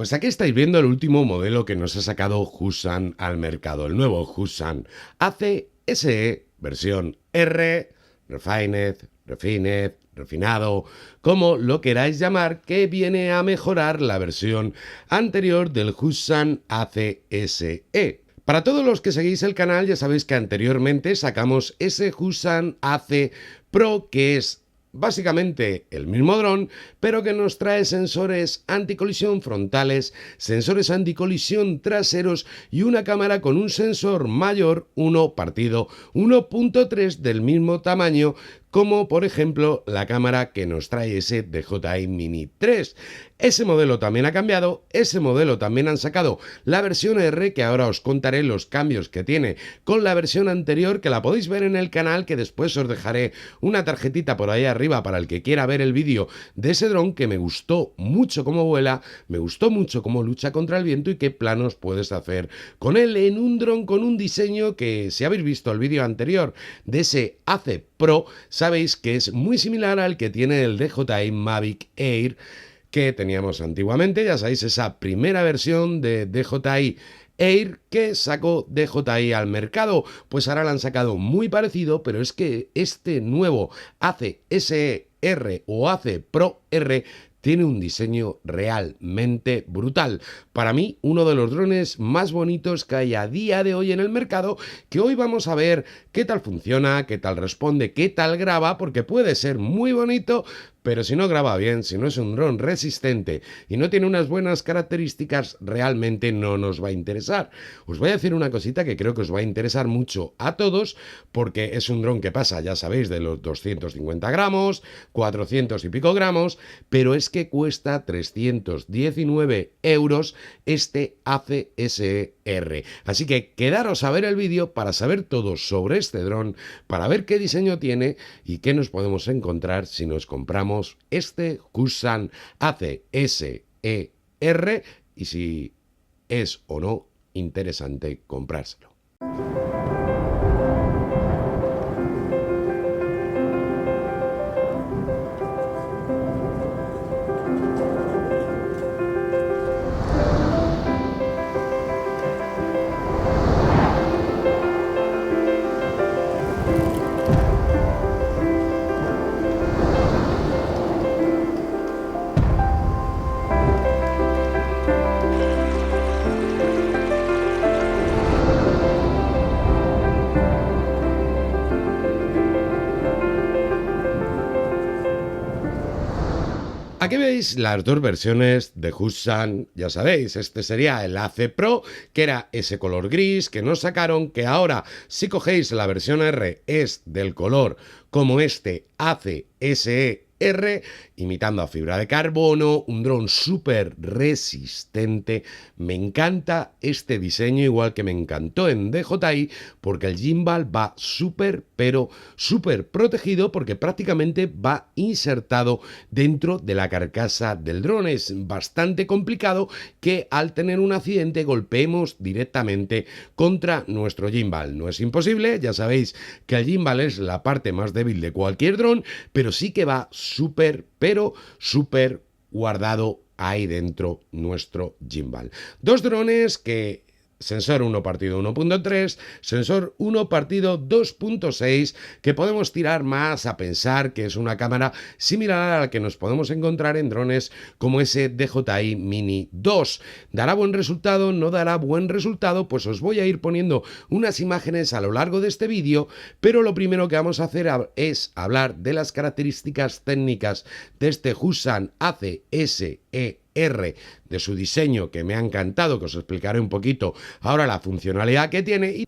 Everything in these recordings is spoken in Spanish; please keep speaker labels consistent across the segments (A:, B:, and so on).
A: Pues aquí estáis viendo el último modelo que nos ha sacado Husan al mercado, el nuevo Husan ACSE versión R, Refined, refinado, como lo queráis llamar, que viene a mejorar la versión anterior del Husan ACSE. Para todos los que seguís el canal ya sabéis que anteriormente sacamos ese Husan AC Pro, que es básicamente el mismo dron, pero que nos trae sensores anticolisión frontales, sensores anticolisión traseros y una cámara con un sensor mayor 1/1.3 del mismo tamaño, como por ejemplo la cámara que nos trae ese DJI Mini 3. Ese modelo también ha cambiado, ese modelo también han sacado la versión R, que ahora os contaré los cambios que tiene con la versión anterior, que la podéis ver en el canal, que después os dejaré una tarjetita por ahí arriba para el que quiera ver el vídeo de ese dron, que me gustó mucho cómo vuela, me gustó mucho cómo lucha contra el viento y qué planos puedes hacer con él en un dron con un diseño que, si habéis visto el vídeo anterior de ese AC Pro, sabéis que es muy similar al que tiene el DJI Mavic Air que teníamos antiguamente. Ya sabéis, esa primera versión de DJI Air que sacó DJI al mercado, pues ahora la han sacado muy parecido, pero es que este nuevo ACSE R o AC Pro R tiene un diseño realmente brutal. Para mí, uno de los drones más bonitos que hay a día de hoy en el mercado, que hoy vamos a ver qué tal funciona, qué tal responde, qué tal graba, porque puede ser muy bonito, pero si no graba bien, si no es un dron resistente y no tiene unas buenas características, realmente no nos va a interesar. Os voy a decir una cosita que creo que os va a interesar mucho a todos, porque es un dron que pasa, ya sabéis, de los 250 gramos, 400 y pico gramos, pero es que cuesta 319 euros este ACSE R. Así que quedaros a ver el vídeo para saber todo sobre este dron, para ver qué diseño tiene y qué nos podemos encontrar si nos compramos este Husan ACSE R y si es o no interesante comprárselo. Aquí veis las dos versiones de Husan, ya sabéis, este sería el AC Pro, que era ese color gris que nos sacaron, que ahora si cogéis la versión R es del color como este ACSE R, imitando a fibra de carbono, un dron súper resistente. Me encanta este diseño, igual que me encantó en DJI, porque el gimbal va súper, pero súper protegido, porque prácticamente va insertado dentro de la carcasa del dron. Es bastante complicado que al tener un accidente golpeemos directamente contra nuestro gimbal. No es imposible, ya sabéis que el gimbal es la parte más débil de cualquier dron, pero sí que va súper, pero súper guardado ahí dentro nuestro gimbal. Dos drones que sensor 1/1.3, sensor 1/2.6, que podemos tirar más a pensar que es una cámara similar a la que nos podemos encontrar en drones como ese DJI Mini 2. ¿Dará buen resultado? ¿No dará buen resultado? Pues os voy a ir poniendo unas imágenes a lo largo de este vídeo, pero lo primero que vamos a hacer es hablar de las características técnicas de este Husan ACSE R, de su diseño, que me ha encantado, que os explicaré un poquito ahora la funcionalidad que tiene.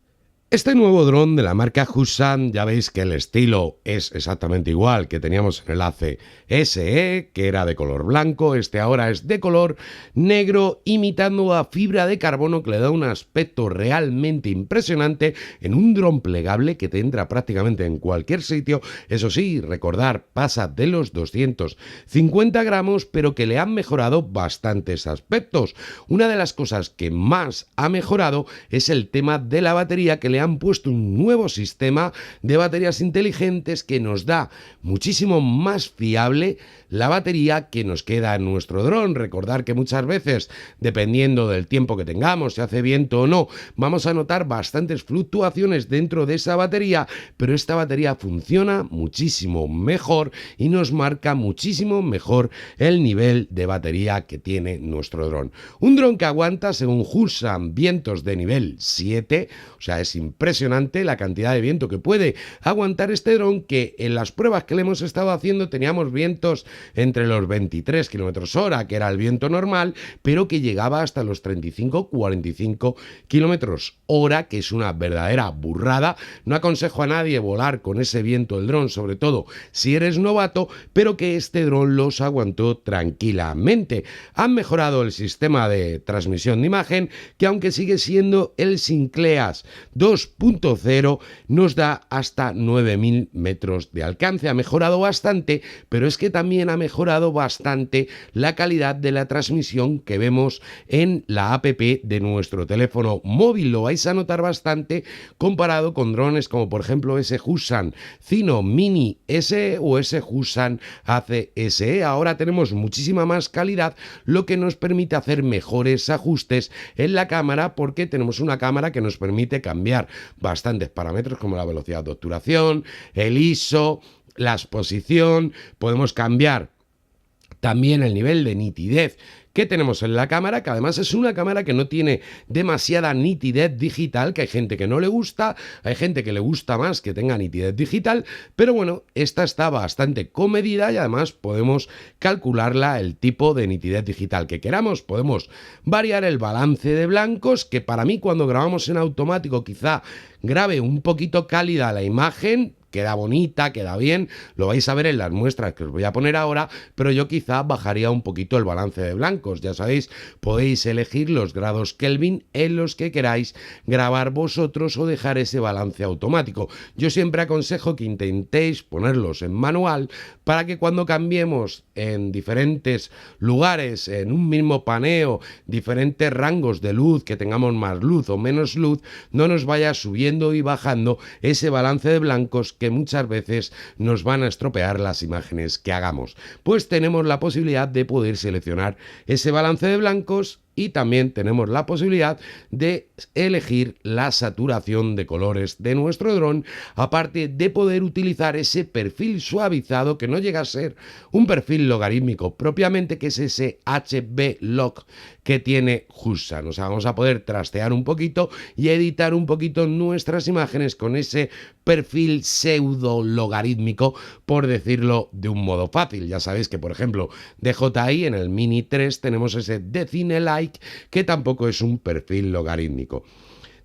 A: Este nuevo dron de la marca Husan, ya veis que el estilo es exactamente igual que teníamos en el ACSE, que era de color blanco. Este ahora es de color negro, imitando a fibra de carbono, que le da un aspecto realmente impresionante en un dron plegable que te entra prácticamente en cualquier sitio. Eso sí, recordar, pasa de los 250 gramos, pero que le han mejorado bastantes aspectos. Una de las cosas que más ha mejorado es el tema de la batería, que le han puesto un nuevo sistema de baterías inteligentes que nos da muchísimo más fiable la batería que nos queda en nuestro dron. Recordar que muchas veces, dependiendo del tiempo que tengamos, si hace viento o no, vamos a notar bastantes fluctuaciones dentro de esa batería, pero esta batería funciona muchísimo mejor y nos marca muchísimo mejor el nivel de batería que tiene nuestro dron. Un dron que aguanta, según Hussan, vientos de nivel 7, o sea, es impresionante la cantidad de viento que puede aguantar este dron, que en las pruebas que le hemos estado haciendo teníamos vientos entre los 23 km/h, que era el viento normal, pero que llegaba hasta los 35-45 km/h, que es una verdadera burrada. No aconsejo a nadie volar con ese viento el dron, sobre todo si eres novato, pero que este dron los aguantó tranquilamente. Han mejorado el sistema de transmisión de imagen, que aunque sigue siendo el Sinclair 2.0, nos da hasta 9000 metros de alcance. Ha mejorado bastante, pero es que también ha mejorado bastante la calidad de la transmisión que vemos en la app de nuestro teléfono móvil. Lo vais a notar bastante comparado con drones como por ejemplo ese Hussan Cyno Mini S o ese Hussan ACSE. Ahora tenemos muchísima más calidad, lo que nos permite hacer mejores ajustes en la cámara, porque tenemos una cámara que nos permite cambiar bastantes parámetros como la velocidad de obturación, el ISO, la exposición. Podemos cambiar también el nivel de nitidez que tenemos en la cámara, que además es una cámara que no tiene demasiada nitidez digital, que hay gente que no le gusta, hay gente que le gusta más que tenga nitidez digital, pero bueno, esta está bastante comedida y además podemos calcularla el tipo de nitidez digital que queramos. Podemos variar el balance de blancos, que para mí cuando grabamos en automático quizá grabe un poquito cálida la imagen, queda bonita, queda bien, lo vais a ver en las muestras que os voy a poner ahora, pero yo quizá bajaría un poquito el balance de blancos. Ya sabéis, podéis elegir los grados Kelvin en los que queráis grabar vosotros o dejar ese balance automático. Yo siempre aconsejo que intentéis ponerlos en manual para que cuando cambiemos en diferentes lugares, en un mismo paneo, diferentes rangos de luz, que tengamos más luz o menos luz, no nos vaya subiendo y bajando ese balance de blancos que muchas veces nos van a estropear las imágenes que hagamos. Pues tenemos la posibilidad de poder seleccionar ese balance de blancos y también tenemos la posibilidad de elegir la saturación de colores de nuestro dron, aparte de poder utilizar ese perfil suavizado, que no llega a ser un perfil logarítmico propiamente, que es ese HB Log que tiene Hussan. O sea, vamos a poder trastear un poquito y editar un poquito nuestras imágenes con ese perfil pseudo logarítmico, por decirlo de un modo fácil. Ya sabéis que, por ejemplo, DJI en el Mini 3 tenemos ese Decine-like, que tampoco es un perfil logarítmico.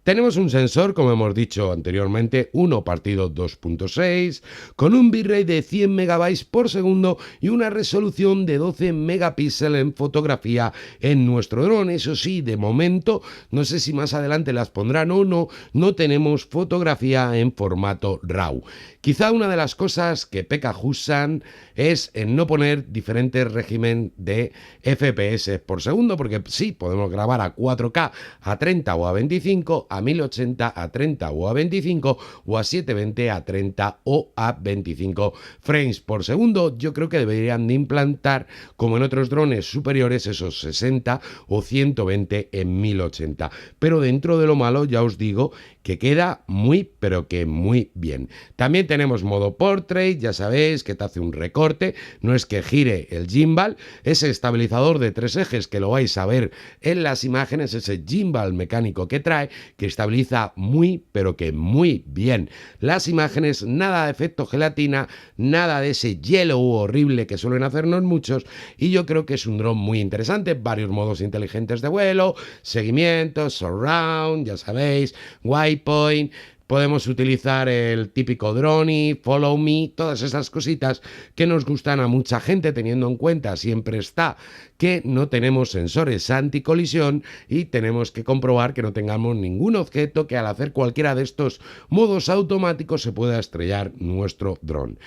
A: Tenemos un sensor, como hemos dicho anteriormente, 1/2.6, con un bitrate de 100 megabytes por segundo y una resolución de 12 megapíxeles en fotografía en nuestro dron. Eso sí, de momento, no sé si más adelante las pondrán o no, no tenemos fotografía en formato RAW. Quizá una de las cosas que peca Hussan es en no poner diferentes regímenes de FPS por segundo, porque sí, podemos grabar a 4K, a 30 o a 25, a 1080, a 30 o a 25, o a 720, a 30 o a 25 frames por segundo. Yo creo que deberían de implantar, como en otros drones superiores, esos 60 o 120 en 1080. Pero dentro de lo malo, ya os digo que queda muy, pero que muy bien. También tenemos modo portrait, ya sabéis que te hace un recorte, no es que gire el gimbal, ese estabilizador de 3 ejes que lo vais a ver en las imágenes, ese gimbal mecánico que trae, que estabiliza muy, pero que muy bien las imágenes. Nada de efecto gelatina, nada de ese yellow horrible que suelen hacernos muchos, y yo creo que es un dron muy interesante. Varios modos inteligentes de vuelo, seguimiento, surround, ya sabéis, waypoint. Podemos utilizar el típico drone, follow me, todas esas cositas que nos gustan a mucha gente, teniendo en cuenta siempre está que no tenemos sensores anticolisión y tenemos que comprobar que no tengamos ningún objeto que al hacer cualquiera de estos modos automáticos se pueda estrellar nuestro dron.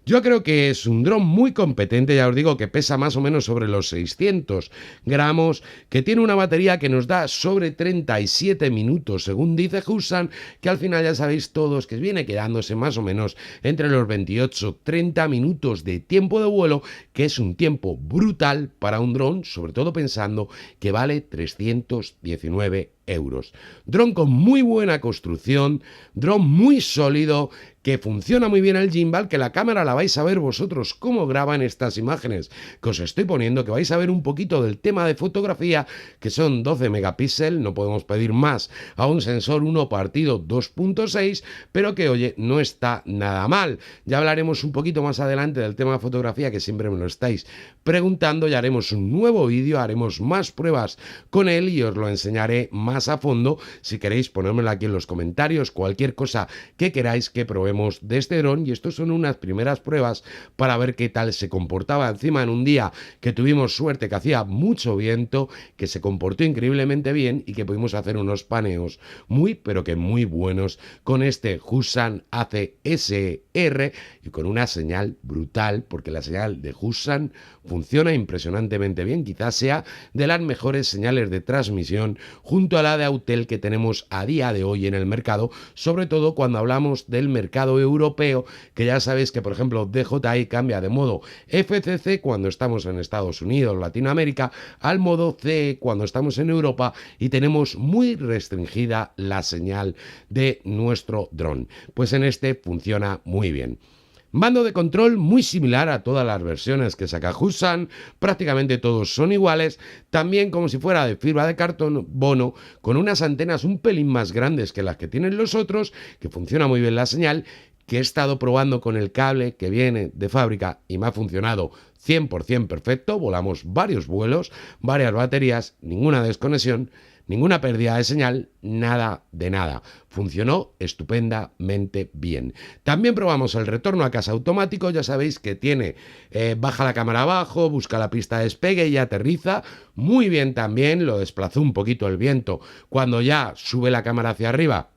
A: Yo creo que es un dron muy competente, ya os digo que pesa más o menos sobre los 600 gramos, que tiene una batería que nos da sobre 37 minutos, según dice Hussan, que al final ya sabéis todos que viene quedándose más o menos entre los 28-30 minutos de tiempo de vuelo, que es un tiempo brutal para un dron, sobre todo pensando que vale 319 euros. Dron con muy buena construcción, dron muy sólido, que funciona muy bien el gimbal, que la cámara la vais a ver vosotros cómo graban estas imágenes que os estoy poniendo, que vais a ver un poquito del tema de fotografía, que son 12 megapíxeles, no podemos pedir más a un sensor 1 partido 2.6, pero que oye, no está nada mal. Ya hablaremos un poquito más adelante del tema de fotografía, que siempre me lo estáis preguntando, y haremos un nuevo vídeo, haremos más pruebas con él y os lo enseñaré más a fondo. Si queréis ponérmelo aquí en los comentarios, cualquier cosa que queráis que probemos de este dron, y estos son unas primeras pruebas para ver qué tal se comportaba encima en un día que tuvimos suerte, que hacía mucho viento, que se comportó increíblemente bien y que pudimos hacer unos paneos muy pero que muy buenos con este Hussan ACSR y con una señal brutal, porque la señal de Hussan funciona impresionantemente bien, quizás sea de las mejores señales de transmisión junto a la de Autel que tenemos a día de hoy en el mercado, sobre todo cuando hablamos del mercado europeo, que ya sabéis que por ejemplo DJI cambia de modo FCC cuando estamos en Estados Unidos, Latinoamérica, al modo CE cuando estamos en Europa, y tenemos muy restringida la señal de nuestro dron. Pues en este funciona muy bien. Mando de control muy similar a todas las versiones que saca Hussan, prácticamente todos son iguales, también como si fuera de fibra de carbono, con unas antenas un pelín más grandes que las que tienen los otros, que funciona muy bien la señal, que he estado probando con el cable que viene de fábrica y me ha funcionado 100% perfecto. Volamos varios vuelos, varias baterías, ninguna desconexión, ninguna pérdida de señal, nada de nada. Funcionó estupendamente bien. También probamos el retorno a casa automático. Ya sabéis que tiene, baja la cámara abajo, busca la pista de despegue y aterriza muy bien también. Lo desplazó un poquito el viento cuando ya sube la cámara hacia arriba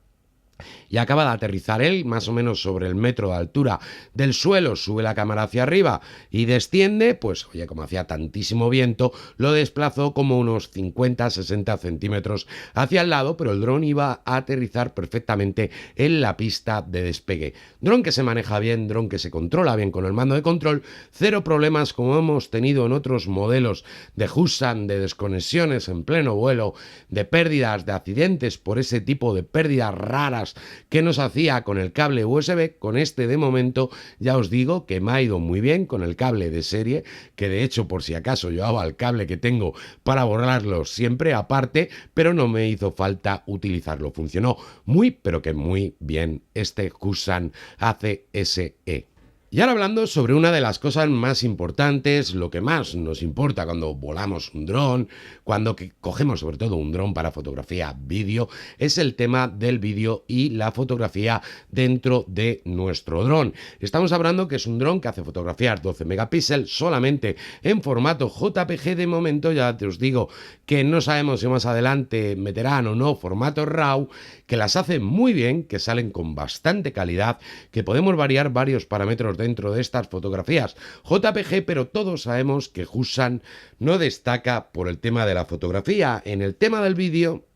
A: y acaba de aterrizar él, más o menos sobre el metro de altura del suelo, sube la cámara hacia arriba y desciende, pues oye, como hacía tantísimo viento, lo desplazó como unos 50-60 centímetros hacia el lado, pero el dron iba a aterrizar perfectamente en la pista de despegue. Dron que se maneja bien, dron que se controla bien con el mando de control, cero problemas como hemos tenido en otros modelos de Hussan, de desconexiones en pleno vuelo, de pérdidas, de accidentes por ese tipo de pérdidas raras que nos hacía con el cable USB. Con este de momento ya os digo que me ha ido muy bien con el cable de serie, que de hecho por si acaso llevaba el cable que tengo para borrarlo siempre aparte, pero no me hizo falta utilizarlo. Funcionó muy pero que muy bien este Hussan ACSE. Y ahora hablando sobre una de las cosas más importantes, lo que más nos importa cuando volamos un dron, cuando cogemos sobre todo un dron para fotografía, vídeo, es el tema del vídeo y la fotografía dentro de nuestro dron. Estamos hablando que es un dron que hace fotografías 12 megapíxeles solamente en formato JPG de momento. Ya te os digo que no sabemos si más adelante meterán o no formato RAW, que las hace muy bien, que salen con bastante calidad, que podemos variar varios parámetros dentro de estas fotografías JPG, pero todos sabemos que Hussan no destaca por el tema de la fotografía. En el tema del vídeo,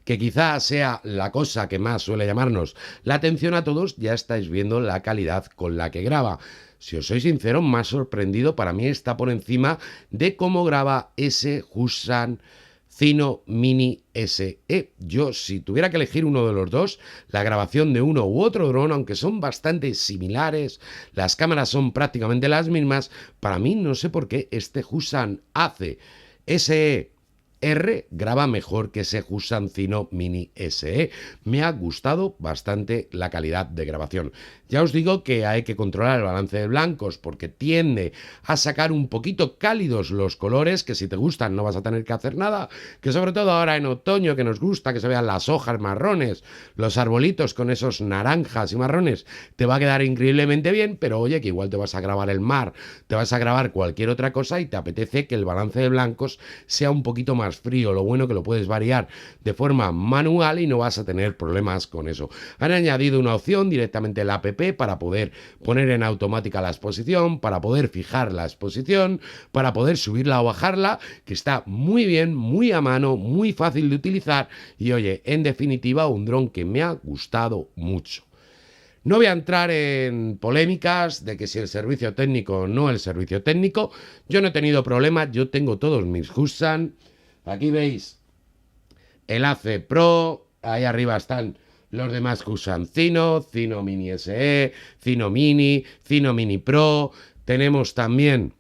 A: que quizás sea la cosa que más suele llamarnos la atención a todos, ya estáis viendo la calidad con la que graba. Si os soy sincero, me ha sorprendido, para mí está por encima de cómo graba ese Hussan Cino Mini SE. Yo, si tuviera que elegir uno de los dos, la grabación de uno u otro dron, aunque son bastante similares, las cámaras son prácticamente las mismas, para mí no sé por qué este Hussan ACSE graba mejor que ese Hussan Cino Mini SE. Me ha gustado bastante la calidad de grabación. Ya os digo que hay que controlar el balance de blancos porque tiende a sacar un poquito cálidos los colores, que si te gustan no vas a tener que hacer nada, que sobre todo ahora en otoño, que nos gusta que se vean las hojas marrones, los arbolitos con esos naranjas y marrones, te va a quedar increíblemente bien, pero oye, que igual te vas a grabar el mar, te vas a grabar cualquier otra cosa y te apetece que el balance de blancos sea un poquito más más frío. Lo bueno que lo puedes variar de forma manual y no vas a tener problemas con eso. Han añadido una opción directamente en la app para poder poner en automática la exposición, para poder fijar la exposición, para poder subirla o bajarla, que está muy bien, muy a mano, muy fácil de utilizar y oye, en definitiva un dron que me ha gustado mucho. No voy a entrar en polémicas de que si el servicio técnico o no el servicio técnico. Yo no he tenido problemas, yo tengo todos mis Hussan. Aquí veis el AC Pro, ahí arriba están los demás Hussan Cino, Cino Mini SE, Cino Mini, Cino Mini Pro. Tenemos también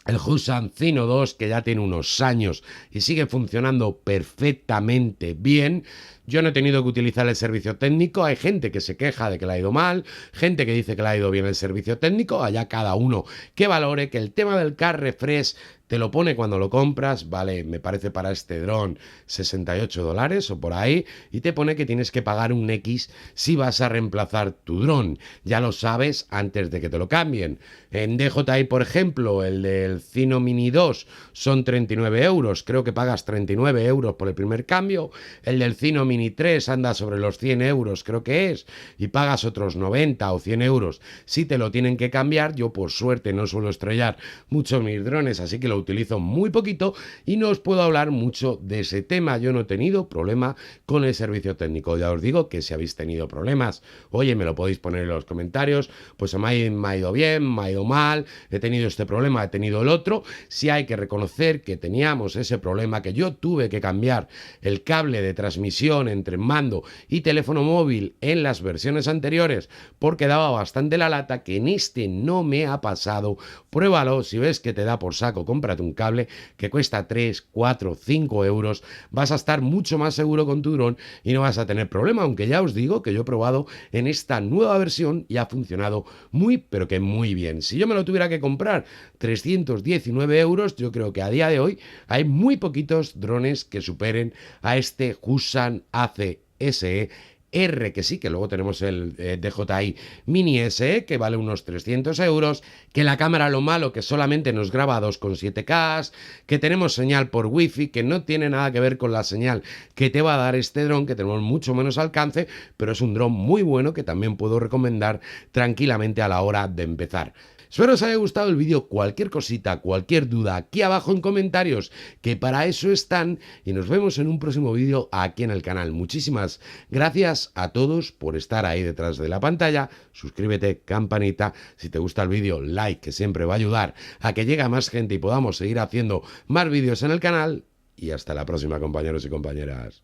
A: el Hussan Cino 2, que ya tiene unos años y sigue funcionando perfectamente bien. Yo no he tenido que utilizar el servicio técnico. Hay gente que se queja de que le ha ido mal, gente que dice que le ha ido bien el servicio técnico. Allá cada uno que valore que el tema del car refresh te lo pone cuando lo compras, vale, me parece para este dron $68 o por ahí, y te pone que tienes que pagar un X si vas a reemplazar tu dron. Ya lo sabes antes de que te lo cambien. En DJI, por ejemplo, el del Cino Mini 2 son 39 euros, creo que pagas 39 euros por el primer cambio. El del Cino Mini 3 anda sobre los 100 euros, creo que es, y pagas otros 90 o 100 euros si te lo tienen que cambiar. Yo por suerte no suelo estrellar mucho mis drones, así que lo utilizo muy poquito y no os puedo hablar mucho de ese tema. Yo no he tenido problema con el servicio técnico. Ya os digo que si habéis tenido problemas, oye, me lo podéis poner en los comentarios, pues me ha ido bien, me ha ido mal, he tenido este problema, he tenido el otro. Si hay que reconocer que teníamos ese problema, que yo tuve que cambiar el cable de transmisión entre mando y teléfono móvil en las versiones anteriores porque daba bastante la lata, que en este no me ha pasado. Pruébalo, si ves que te da por saco, cómprate un cable que cuesta 3, 4, 5 euros, vas a estar mucho más seguro con tu dron y no vas a tener problema, aunque ya os digo que yo he probado en esta nueva versión y ha funcionado muy, pero que muy bien. Si yo me lo tuviera que comprar 319 euros, yo creo que a día de hoy hay muy poquitos drones que superen a este Hussan AC-SE R, que sí, que luego tenemos el DJI Mini SE, que vale unos 300 euros, que la cámara, lo malo, que solamente nos graba a 2,7K, que tenemos señal por Wi-Fi, que no tiene nada que ver con la señal que te va a dar este dron, que tenemos mucho menos alcance, pero es un dron muy bueno que también puedo recomendar tranquilamente a la hora de empezar. Espero os haya gustado el vídeo. Cualquier cosita, cualquier duda, aquí abajo en comentarios, que para eso están, y nos vemos en un próximo vídeo aquí en el canal. Muchísimas gracias a todos por estar ahí detrás de la pantalla. Suscríbete, campanita, si te gusta el vídeo, like, que siempre va a ayudar a que llegue a más gente y podamos seguir haciendo más vídeos en el canal. Y hasta la próxima, compañeros y compañeras.